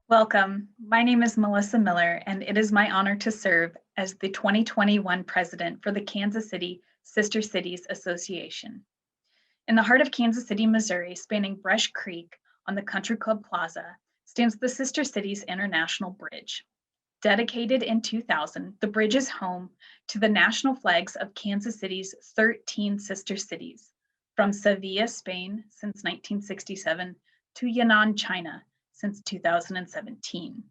Welcome. My name is Melissa Miller, and it is my honor to serve as the 2021 president for the Kansas City Sister Cities Association. In the heart of Kansas City, Missouri, spanning Brush Creek on the Country Club Plaza, stands the Sister Cities International Bridge. Dedicated in 2000, the bridge is home to the national flags of Kansas City's 13 sister cities, from Sevilla, Spain since 1967 to Yan'an, China since 2017.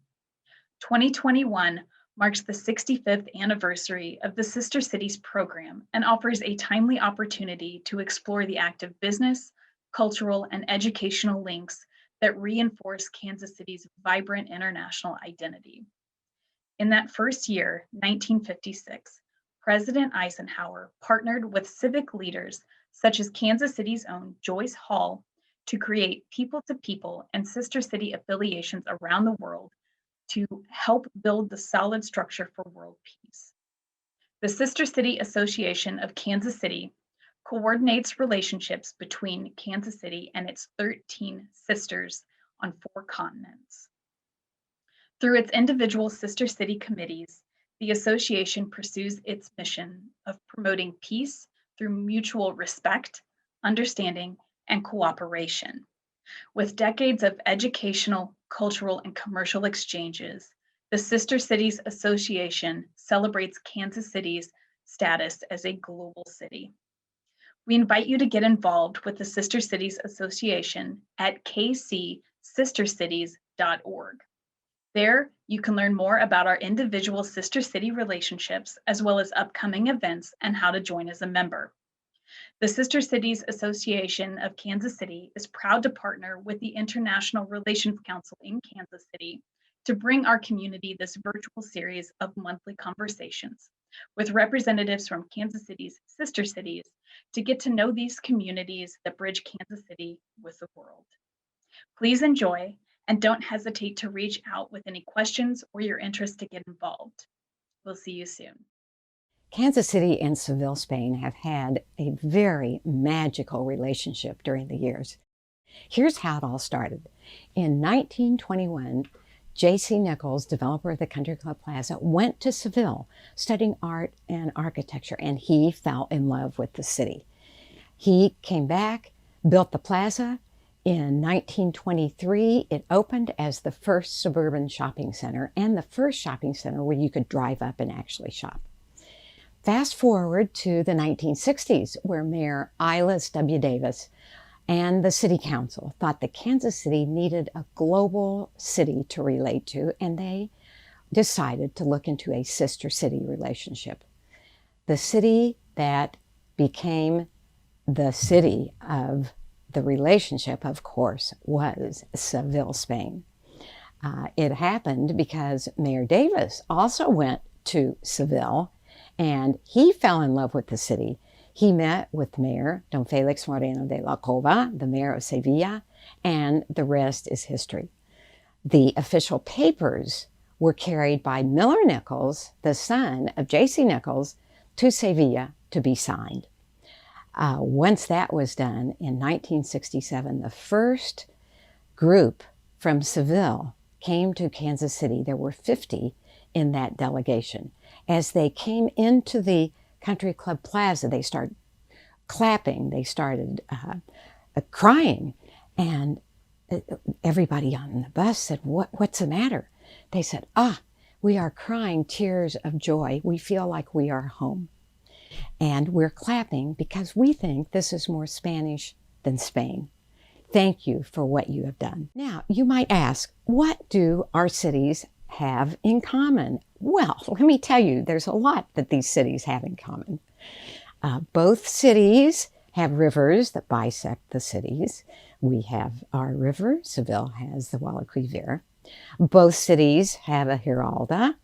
2021 marks the 65th anniversary of the Sister Cities program and offers a timely opportunity to explore the active business, cultural, and educational links that reinforce Kansas City's vibrant international identity. In that first year, 1956, President Eisenhower partnered with civic leaders such as Kansas City's own Joyce Hall to create people-to-people and sister city affiliations around the world to help build the solid structure for world peace. The Sister City Association of Kansas City coordinates relationships between Kansas City and its 13 sisters on 4 continents. Through its individual sister city committees, the association pursues its mission of promoting peace through mutual respect, understanding, and cooperation. With decades of educational, cultural, and commercial exchanges, the Sister Cities Association celebrates Kansas City's status as a global city. We invite you to get involved with the Sister Cities Association at kcsistercities.org. There, you can learn more about our individual sister city relationships, as well as upcoming events and how to join as a member. The Sister Cities Association of Kansas City is proud to partner with the International Relations Council in Kansas City to bring our community this virtual series of monthly conversations with representatives from Kansas City's sister cities to get to know these communities that bridge Kansas City with the world. Please enjoy and don't hesitate to reach out with any questions or your interest to get involved. We'll see you soon. Kansas City and Seville, Spain have had a very magical relationship during the years. Here's how it all started. In 1921, J.C. Nichols, developer of the Country Club Plaza, went to Seville studying art and architecture, and he fell in love with the city. He came back, built the plaza. In 1923, it opened as the first suburban shopping center and the first shopping center where you could drive up and actually shop. Fast forward to the 1960s, where Mayor Ilas W. Davis and the City Council thought that Kansas City needed a global city to relate to, and they decided to look into a sister city relationship. The city that became the city of the relationship, of course, was Seville, Spain. It happened because Mayor Davis also went to Seville, and he fell in love with the city. He met with Mayor Don Felix Moreno de la Cova, the mayor of Sevilla, and the rest is history. The official papers were carried by Miller Nichols, the son of J.C. Nichols, to Sevilla to be signed. Once that was done, in 1967, the first group from Seville came to Kansas City. There were 50 in that delegation. As they came into the Country Club Plaza, they started clapping, they started crying, and everybody on the bus said, what's the matter? They said, we are crying tears of joy. We feel like we are home. And we're clapping because we think this is more Spanish than Spain. Thank you for what you have done. Now, you might ask, what do our cities have in common? Well, let me tell you, there's a lot that these cities have in common. Both cities have rivers that bisect the cities. We have our river. Seville has the Guadalquivir. Both cities have a Giralda.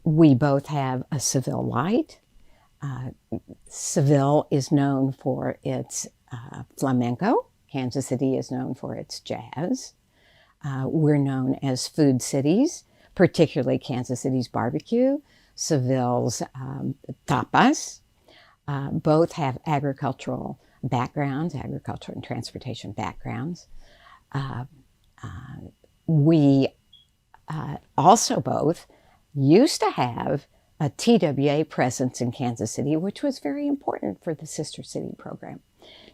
We both have a Seville light. Seville is known for its flamenco. Kansas City is known for its jazz. We're known as food cities, particularly Kansas City's barbecue, Seville's tapas. Both have agricultural backgrounds, agriculture and transportation backgrounds. We also both used to have a TWA presence in Kansas City, which was very important for the Sister City program,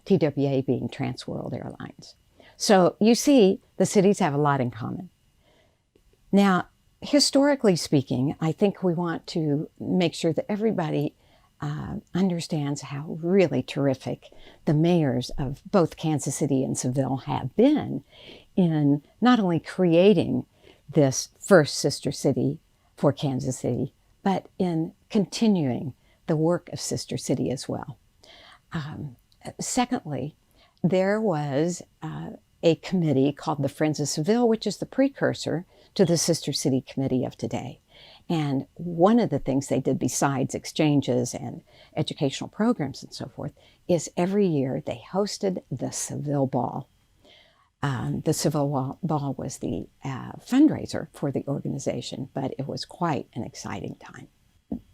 TWA being Trans World Airlines. So you see, the cities have a lot in common. Now, historically speaking, I think we want to make sure that everybody understands how really terrific the mayors of both Kansas City and Seville have been in not only creating this first sister city for Kansas City, but in continuing the work of Sister City as well. Secondly, there was a committee called the Friends of Seville, which is the precursor to the Sister City Committee of today. And one of the things they did besides exchanges and educational programs and so forth is every year they hosted the Seville Ball. The Seville Ball was the fundraiser for the organization, but it was quite an exciting time.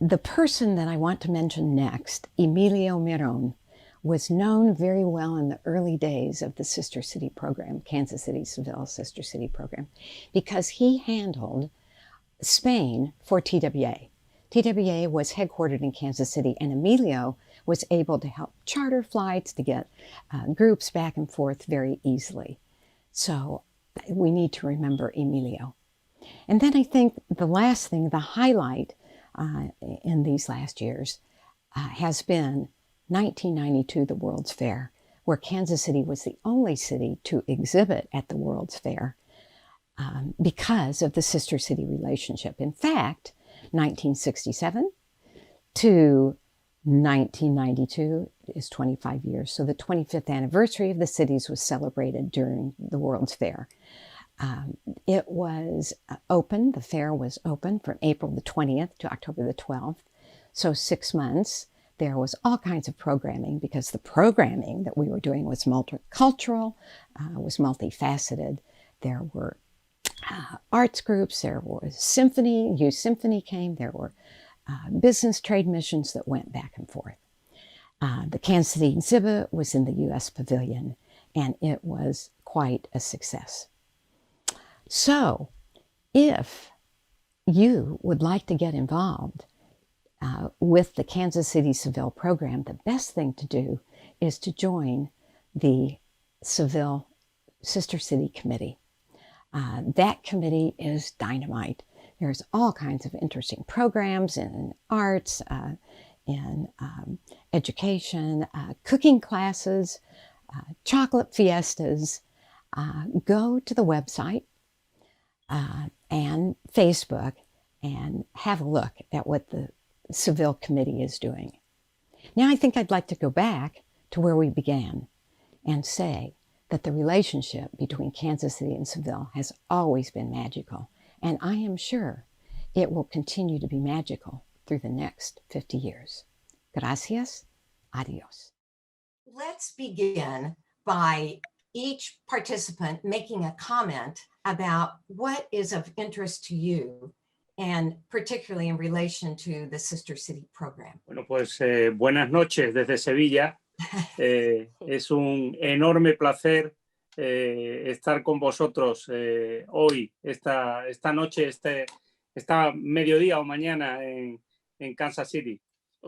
The person that I want to mention next, Emilio Miron, was known very well in the early days of the Sister City program, Kansas City Seville Sister City program, because he handled Spain for TWA. TWA was headquartered in Kansas City, and Emilio was able to help charter flights to get groups back and forth very easily. So we need to remember Emilio. And then I think the last thing, the highlight in these last years has been 1992, the World's Fair, where Kansas City was the only city to exhibit at the World's Fair because of the Sister City relationship. In fact, 1967 to 1992 is 25 years. So the 25th anniversary of the cities was celebrated during the World's Fair. It was open, the fair was open from April the 20th to October the 12th. So 6 months. There was all kinds of programming because the programming that we were doing was multicultural, was multifaceted. There were arts groups, there was symphony, youth symphony came, there were business trade missions that went back and forth. The Kansas City and Seville was in the U.S. Pavilion, and it was quite a success. So, if you would like to get involved with the Kansas City Seville program, the best thing to do is to join the Seville Sister City Committee. That committee is dynamite. There's all kinds of interesting programs in arts, in education, cooking classes, chocolate fiestas. Go to the website and Facebook and have a look at what the Seville Committee is doing. Now I think I'd like to go back to where we began and say that the relationship between Kansas City and Seville has always been magical, and I am sure it will continue to be magical through the next 50 years. Gracias. Adios. Let's begin by each participant making a comment about what is of interest to you, and particularly in relation to the Sister City program. Bueno, pues buenas noches desde Sevilla. Es un enorme placer estar con vosotros hoy, esta noche, esta mediodía o mañana en Kansas City.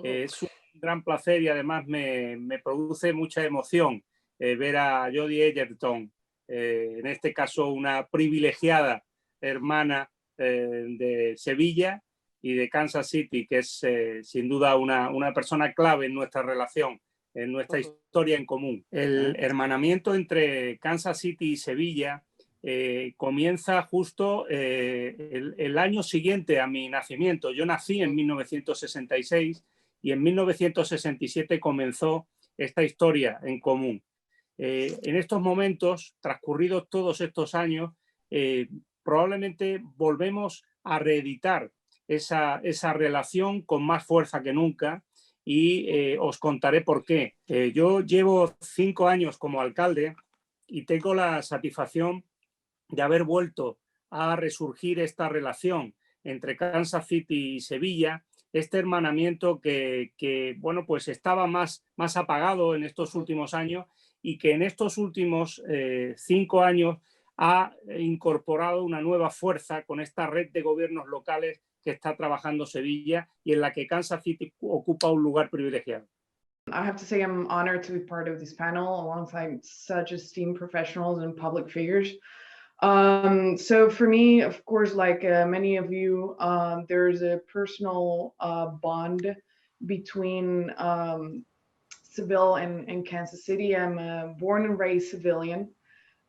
Es un gran placer y además me produce mucha emoción ver a Jodie Edgerton, en este caso una privilegiada hermana de Sevilla y de Kansas City, que es sin duda una persona clave en nuestra relación, en nuestra historia en común. El hermanamiento entre Kansas City y Sevilla comienza justo el año siguiente a mi nacimiento. Yo nací en 1966 y en 1967 comenzó esta historia en común. En estos momentos, transcurridos todos estos años, probablemente volvemos a reeditar esa relación con más fuerza que nunca, y os contaré por qué. Yo llevo 5 años como alcalde y tengo la satisfacción de haber vuelto a resurgir esta relación entre Kansas City y Sevilla, este hermanamiento que bueno, pues estaba más apagado en estos últimos años y que en estos últimos 5 años ha incorporado una nueva fuerza con esta red de gobiernos locales que está trabajando Sevilla y en la que Kansas City ocupa un lugar privilegiado. I have to say I'm honored to be part of this panel alongside such esteemed professionals and public figures. So for me, of course, like many of you, there's a personal bond between Seville and Kansas City. I'm a born and raised civilian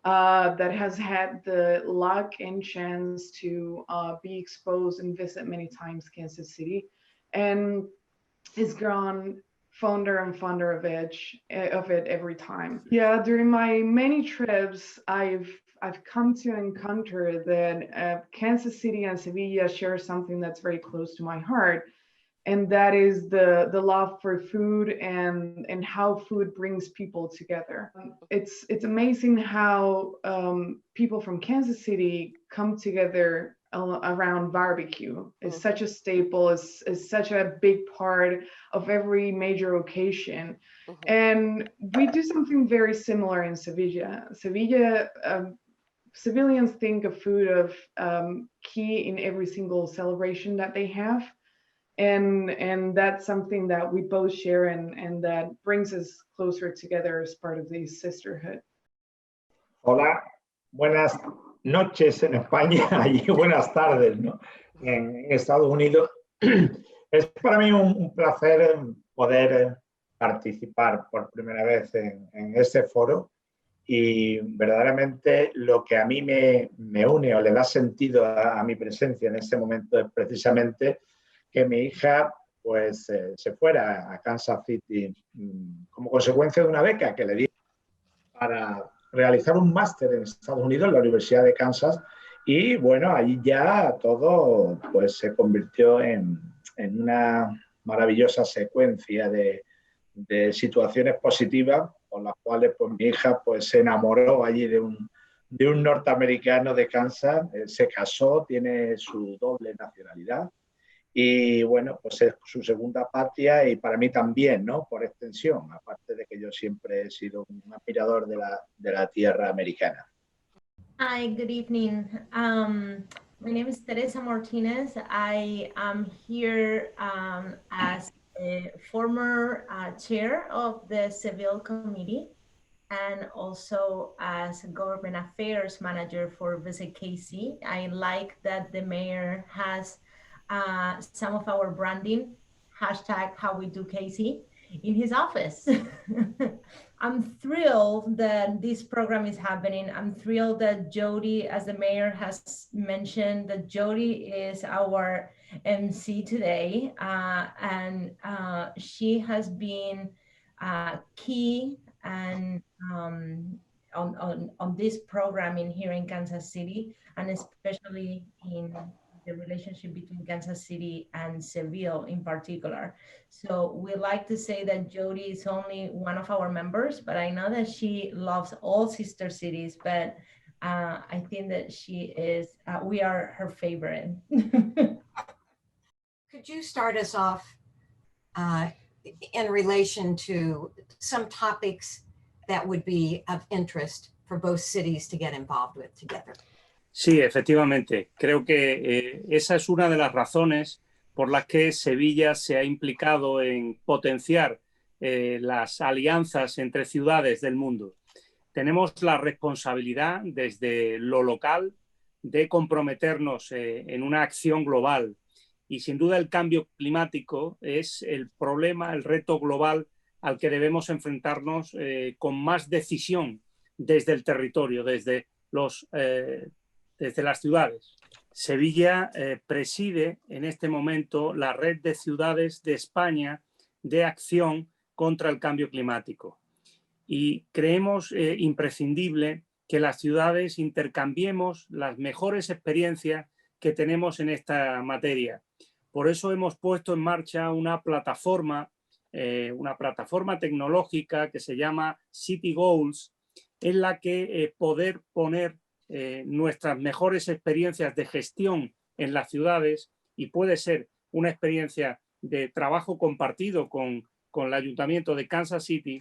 that has had the luck and chance to be exposed and visit many times Kansas City, and has grown fonder and fonder of it every time. Yeah, during my many trips, I've come to encounter that Kansas City and Sevilla share something that's very close to my heart, and that is the love for food and how food brings people together. It's amazing how people from Kansas City come together around barbecue. It's such a staple, it's such a big part of every major occasion. And we do something very similar in Sevilla. Civilians think of food of key in every single celebration that they have. And that's something that we both share and that brings us closer together as part of the sisterhood. Hola, buenas noches en España y buenas tardes, ¿no? En Estados Unidos. Es para mí un placer poder participar por primera vez en este foro, y verdaderamente lo que a mí me une o le da sentido a mi presencia en este momento es precisamente que mi hija pues se fuera a Kansas City como consecuencia de una beca que le di para realizar un máster en Estados Unidos en la Universidad de Kansas, y bueno, ahí ya todo pues se convirtió en una maravillosa secuencia de situaciones positivas con las cuales pues mi hija pues se enamoró allí de un norteamericano de Kansas, se casó, tiene su doble nacionalidad. Y bueno, pues es su segunda patria y para mí también, ¿no? Por extensión, aparte de que yo siempre he sido un admirador de la tierra americana. Hi, good evening. My name is Teresa Martinez. I am here as a former chair of the Seville Committee and also as government affairs manager for Visit KC. I like that the mayor has some of our branding, #HowWeDoKC, in his office. I'm thrilled that this program is happening. I'm thrilled that Jody, as the mayor has mentioned, that Jody is our MC today. And she has been key and on this programming here in Kansas City, and especially in the relationship between Kansas City and Seville in particular. So we like to say that Jody is only one of our members, but I know that she loves all sister cities, but I think that she is, we are her favorite. Could you start us off in relation to some topics that would be of interest for both cities to get involved with together? Sí, efectivamente. Creo que esa es una de las razones por las que Sevilla se ha implicado en potenciar las alianzas entre ciudades del mundo. Tenemos la responsabilidad desde lo local de comprometernos en una acción global, y sin duda el cambio climático es el problema, el reto global al que debemos enfrentarnos con más decisión desde el territorio, desde las ciudades. Sevilla preside en este momento la red de ciudades de España de acción contra el cambio climático, y creemos imprescindible que las ciudades intercambiemos las mejores experiencias que tenemos en esta materia. Por eso hemos puesto en marcha una plataforma tecnológica que se llama City Goals, en la que poder poner nuestras mejores experiencias de gestión en las ciudades, y puede ser una experiencia de trabajo compartido con el Ayuntamiento de Kansas City,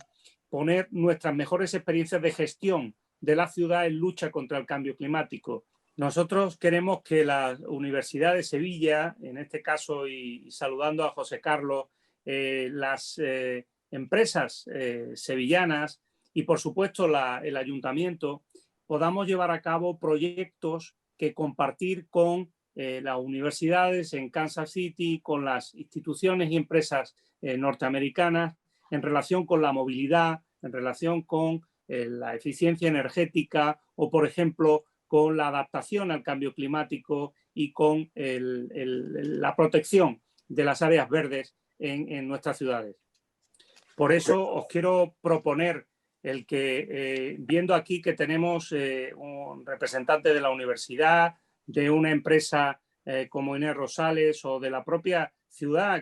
poner nuestras mejores experiencias de gestión de la ciudad en lucha contra el cambio climático. Nosotros queremos que la Universidad de Sevilla, en este caso, y saludando a José Carlos, las empresas sevillanas y, por supuesto, el ayuntamiento, podamos llevar a cabo proyectos que compartir con las universidades en Kansas City, con las instituciones y empresas norteamericanas en relación con la movilidad, en relación con la eficiencia energética o, por ejemplo, con la adaptación al cambio climático y con la protección de las áreas verdes en nuestras ciudades. Por eso os quiero proponer el que, viendo aquí que tenemos un representante de la universidad, de una empresa como Inés Rosales o de la propia ciudad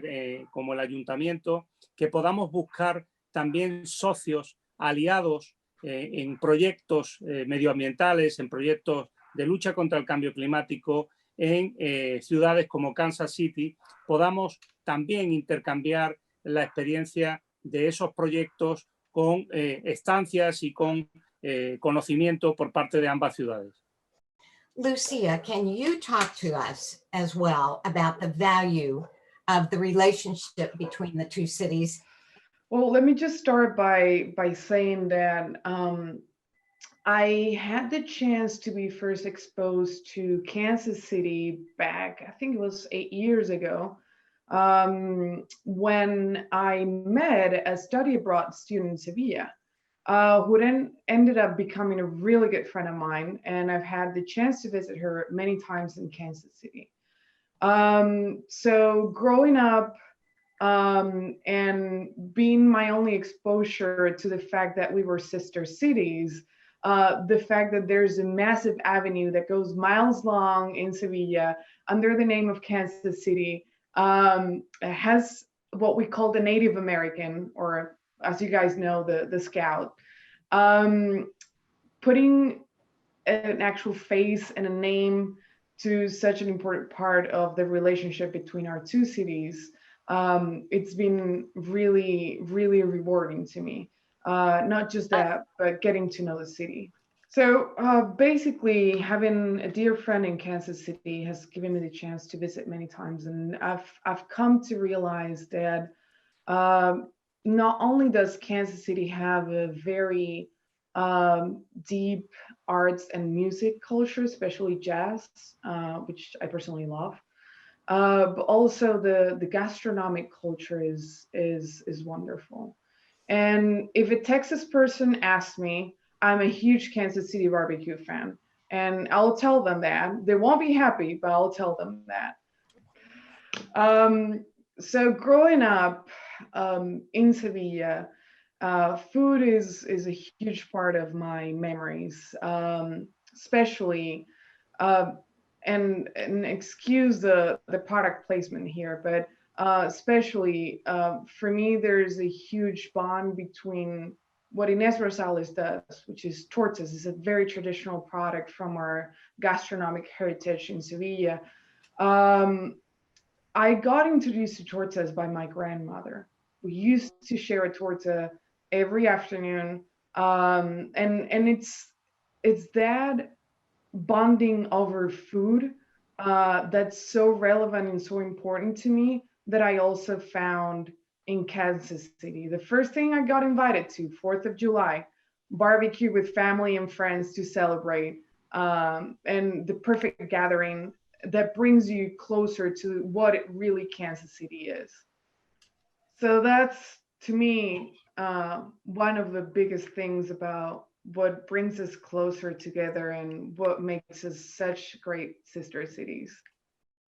como el ayuntamiento, que podamos buscar también socios, aliados en proyectos medioambientales, en proyectos de lucha contra el cambio climático, en ciudades como Kansas City, podamos también intercambiar la experiencia de esos proyectos con estancias y con conocimiento por parte de ambas ciudades. Lucia, can you talk to us as well about the value of the relationship between the two cities? Well, let me just start by saying that I had the chance to be first exposed to Kansas City back, I think it was 8 years ago, when I met a study abroad student in Sevilla, who then ended up becoming a really good friend of mine. And I've had the chance to visit her many times in Kansas City. So growing up, and being my only exposure to the fact that we were sister cities, the fact that there's a massive avenue that goes miles long in Sevilla under the name of Kansas City, has what we call the Native American, or as you guys know, the Scout, putting an actual face and a name to such an important part of the relationship between our two cities. It's been really, really rewarding to me. Not just that, but getting to know the city. So basically, having a dear friend in Kansas City has given me the chance to visit many times, and I've come to realize that not only does Kansas City have a very deep arts and music culture, especially jazz, which I personally love. But also the gastronomic culture is wonderful. And if a Texas person asks me, I'm a huge Kansas City barbecue fan, and I'll tell them that. They won't be happy, but I'll tell them that. So growing up in Sevilla, food is a huge part of my memories, especially. And excuse the product placement here, but especially for me, there's a huge bond between what Inés Rosales does, which is tortas. It's a very traditional product from our gastronomic heritage in Sevilla. I got introduced to tortas by my grandmother. We used to share a torta every afternoon, and it's that bonding over food that's so relevant and so important to me that I also found in Kansas City. The first thing I got invited to, 4th of July, barbecue with family and friends to celebrate, and the perfect gathering that brings you closer to what it really Kansas City is. So that's, to me, one of the biggest things about what brings us closer together and what makes us such great sister cities.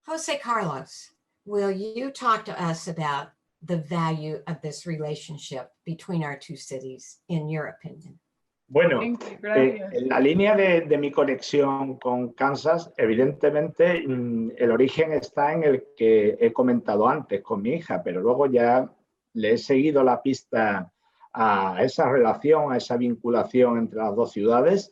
Jose Carlos, will you talk to us about the value of this relationship between our two cities, in your opinion? Bueno, en la línea de mi conexión con Kansas, evidentemente el origen está en el que he comentado antes con mi hija, pero luego ya le he seguido la pista a esa relación, a esa vinculación entre las dos ciudades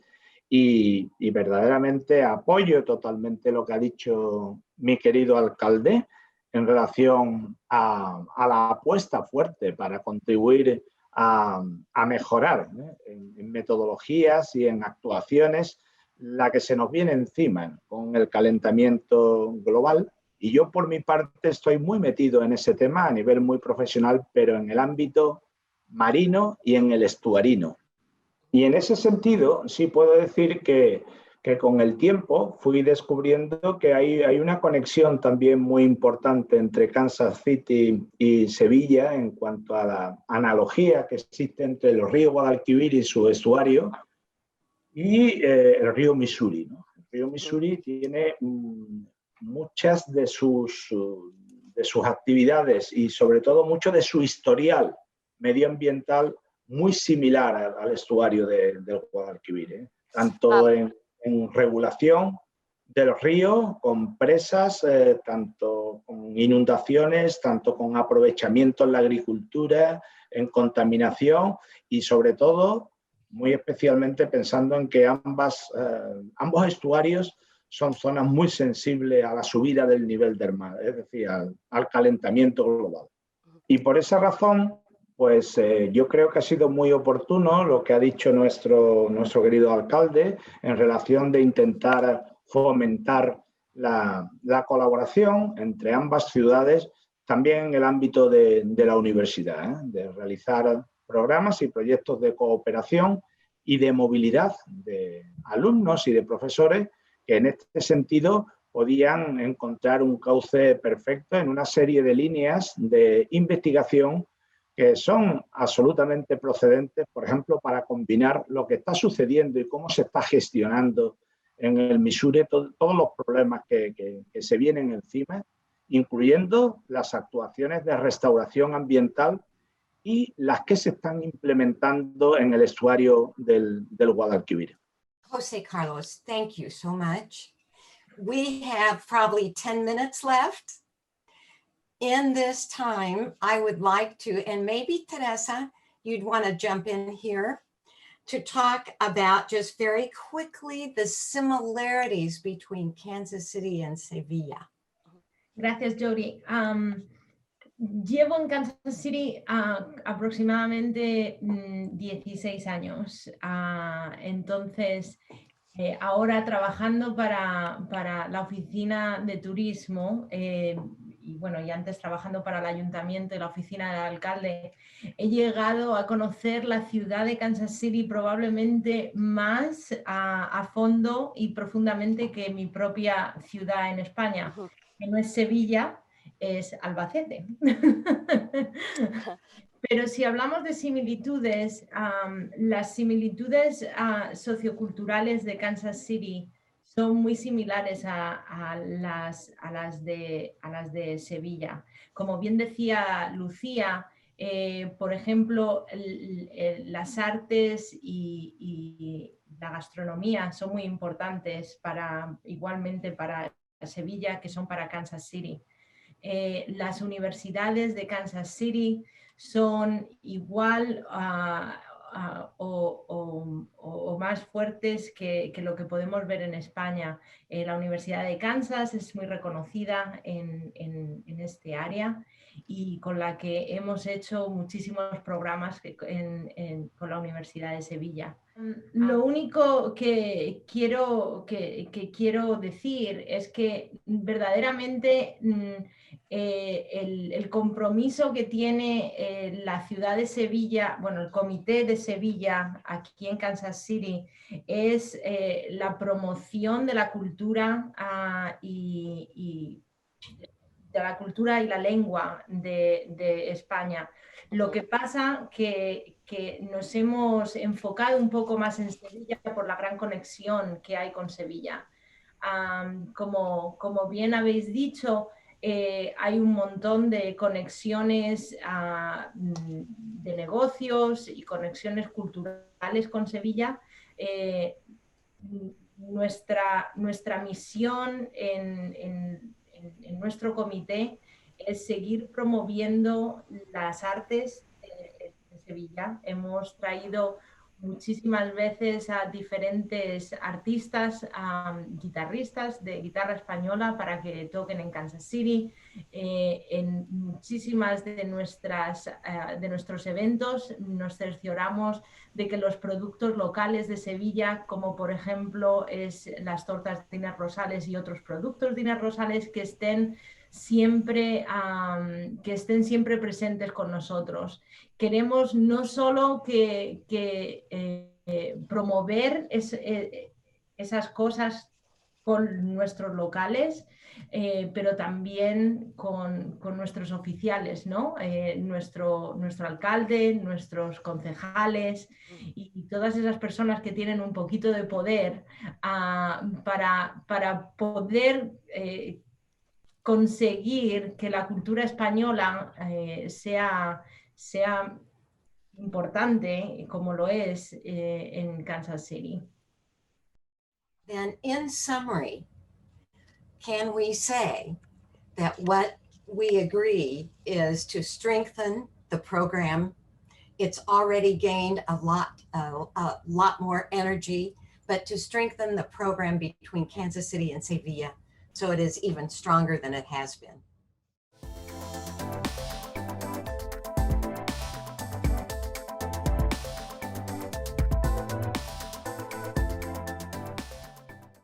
y verdaderamente apoyo totalmente lo que ha dicho mi querido alcalde en relación a la apuesta fuerte para contribuir a mejorar, ¿no? En metodologías y en actuaciones la que se nos viene encima con el calentamiento global. Y yo por mi parte estoy muy metido en ese tema a nivel muy profesional, pero en el ámbito marino y en el estuarino. Y en ese sentido sí puedo decir que con el tiempo fui descubriendo que hay una conexión también muy importante entre Kansas City y Sevilla en cuanto a la analogía que existe entre el río Guadalquivir y su estuario y el río Missouri, ¿no? El río Missouri tiene muchas de sus actividades y sobre todo mucho de su historial medioambiental muy similar al estuario del Guadalquivir, ¿eh? Tanto en regulación del río, con presas, tanto con inundaciones, tanto con aprovechamiento en la agricultura, en contaminación y sobre todo, muy especialmente pensando en que ambos estuarios son zonas muy sensibles a la subida del nivel del mar, es decir, al calentamiento global. Y por esa razón, pues yo creo que ha sido muy oportuno lo que ha dicho nuestro querido alcalde en relación de intentar fomentar la colaboración entre ambas ciudades, también en el ámbito de la universidad, de realizar programas y proyectos de cooperación y de movilidad de alumnos y de profesores que en este sentido podían encontrar un cauce perfecto en una serie de líneas de investigación que son absolutamente procedentes, por ejemplo, para combinar lo que está sucediendo y cómo se está gestionando en el Missouri, todos los problemas que se vienen encima, incluyendo las actuaciones de restauración ambiental y las que se están implementando en el estuario del Guadalquivir. José Carlos, thank you so much. We have probably 10 minutes left. In this time, I would like to, and maybe Teresa, you'd want to jump in here to talk about just very quickly the similarities between Kansas City and Sevilla. Gracias, Jody. Llevo en Kansas City aproximadamente 16 años. Entonces, ahora trabajando para la oficina de turismo y bueno, y antes trabajando para el ayuntamiento y la oficina del alcalde, he llegado a conocer la ciudad de Kansas City probablemente más a fondo y profundamente que mi propia ciudad en España, que no es Sevilla, es Albacete. Pero si hablamos de similitudes, las similitudes socioculturales de Kansas City son muy similares a las de Sevilla. Como bien decía Lucía, por ejemplo, las artes y la gastronomía son muy importantes igualmente para Sevilla, que son para Kansas City. Las universidades de Kansas City son igual o más fuertes que lo que podemos ver en España. La Universidad de Kansas es muy reconocida en este área y con la que hemos hecho muchísimos programas con la Universidad de Sevilla. Lo único que quiero decir es que verdaderamente el compromiso que tiene la ciudad de Sevilla, bueno, el comité de Sevilla aquí en Kansas City es la promoción de la cultura y de la cultura y la lengua de España. Lo que pasa que nos hemos enfocado un poco más en Sevilla por la gran conexión que hay con Sevilla. Como bien habéis dicho, hay un montón de conexiones de negocios y conexiones culturales con Sevilla. Nuestra misión en nuestro comité es seguir promoviendo las artes de Sevilla. Hemos traído muchísimas veces a diferentes artistas, guitarristas de guitarra española para que toquen en Kansas City. En muchísimas de nuestros eventos nos cercioramos de que los productos locales de Sevilla, como por ejemplo las tortas de Inés Rosales y otros productos de Inés Rosales, que estén siempre presentes con nosotros. Queremos no solo promover esas cosas con nuestros locales, pero también con nuestros oficiales, ¿no? Nuestro alcalde, nuestros concejales y todas esas personas que tienen un poquito de poder para poder conseguir que la cultura española sea importante como lo es en Kansas City. Then in summary, can we say that what we agree is to strengthen the program? It's already gained a lot more energy, but to strengthen the program between Kansas City and Sevilla so it is even stronger than it has been.